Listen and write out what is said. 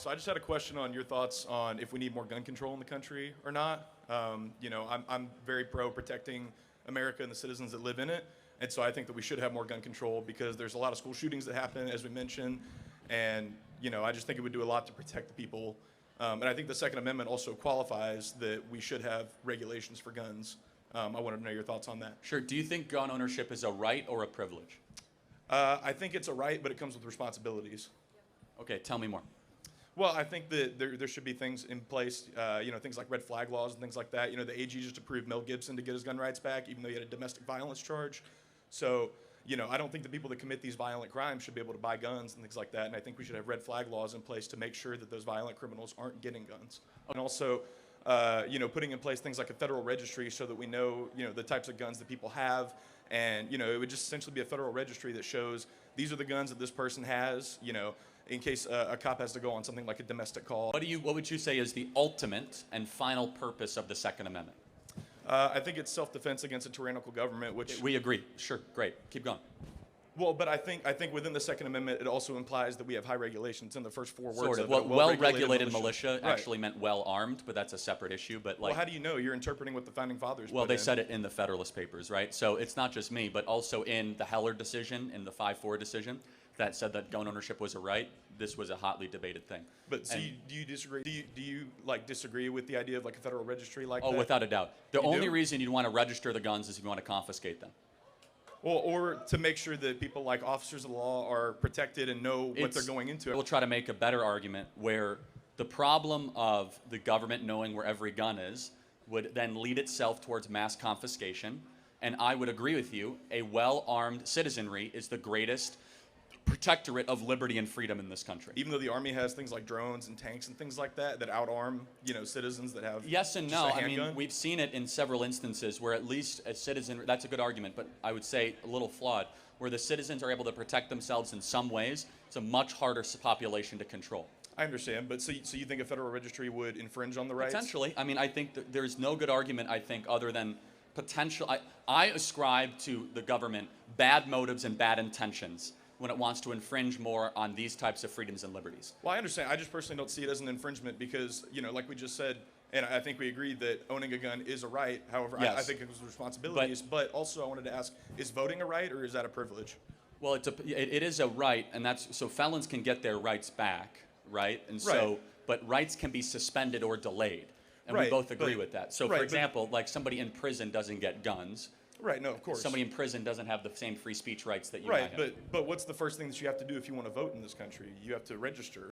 So I just had a question on your thoughts on if we need more gun control in the country or not. I'm very pro protecting America and the citizens that live in it, and so I think that we should have more gun control because there's a lot of school shootings that happen, as we mentioned, and I just think it would do a lot to protect the people. And I think the Second Amendment also qualifies that we should have regulations for guns. I wanted to know your thoughts on that. Sure. Do you think gun ownership is a right or a privilege? I think it's a right, but it comes with responsibilities. Okay, tell me more. Well, I think that there should be things in place, things like red flag laws and things like that. The AG just approved Mel Gibson to get his gun rights back, even though he had a domestic violence charge. So, I don't think the people that commit these violent crimes should be able to buy guns and things like that. And I think we should have red flag laws in place to make sure that those violent criminals aren't getting guns. And also, putting in place things like a federal registry so that we know, the types of guns that people have. And, it would just essentially be a federal registry that shows these are the guns that this person has, in case a cop has to go on something like a domestic call. What would you say is the ultimate and final purpose of the Second Amendment? I think it's self-defense against a tyrannical government, which... We agree. Sure. Great. Keep going. Well, but I think within the Second Amendment, it also implies that we have high regulations in the first four words. Sort of. Of it. Well-regulated militia Right. actually meant well-armed, but that's a separate issue. But well, how do you know? You're interpreting what the Founding Fathers Well, put they in. said it in the Federalist Papers, right? So it's not just me, but also in the Heller decision, in the 5-4 decision, that said that gun ownership was a right. This was a hotly debated thing. But do you disagree? Do you disagree with the idea of a federal registry like that? Oh, without a doubt. The You only do? reason you'd want to register the guns is if you want to confiscate them. Well, or to make sure that people like officers of the law are protected and know what they're going into. We'll try to make a better argument where the problem of the government knowing where every gun is would then lead itself towards mass confiscation. And I would agree with you, a well-armed citizenry is the greatest protectorate of liberty and freedom in this country. Even though the Army has things like drones and tanks and things like that outarm, citizens that have Yes and just no. a I mean, handgun? we've seen it in several instances where at least a citizen, that's a good argument, but I would say a little flawed, where the citizens are able to protect themselves in some ways. It's a much harder population to control. I understand, but so you think a federal registry would infringe on the rights? Potentially. I mean, I think that there's no good argument, I think, other than potential. I ascribe to the government bad motives and bad intentions when it wants to infringe more on these types of freedoms and liberties. Well, I understand. I just personally don't see it as an infringement because, like we just said, and I think we agreed that owning a gun is a right. However, Yes. I think it was responsibilities. But also I wanted to ask, is voting a right or is that a privilege? Well, it is a right, and so felons can get their rights back, right? And so, Right. but rights can be suspended or delayed, and we Right, both agree but- with that. So, right, for but- example, like somebody in prison doesn't get guns. Right, no, of course. Somebody in prison doesn't have the same free speech rights that you Right, might have. but what's the first thing that you have to do if you want to vote in this country? You have to register.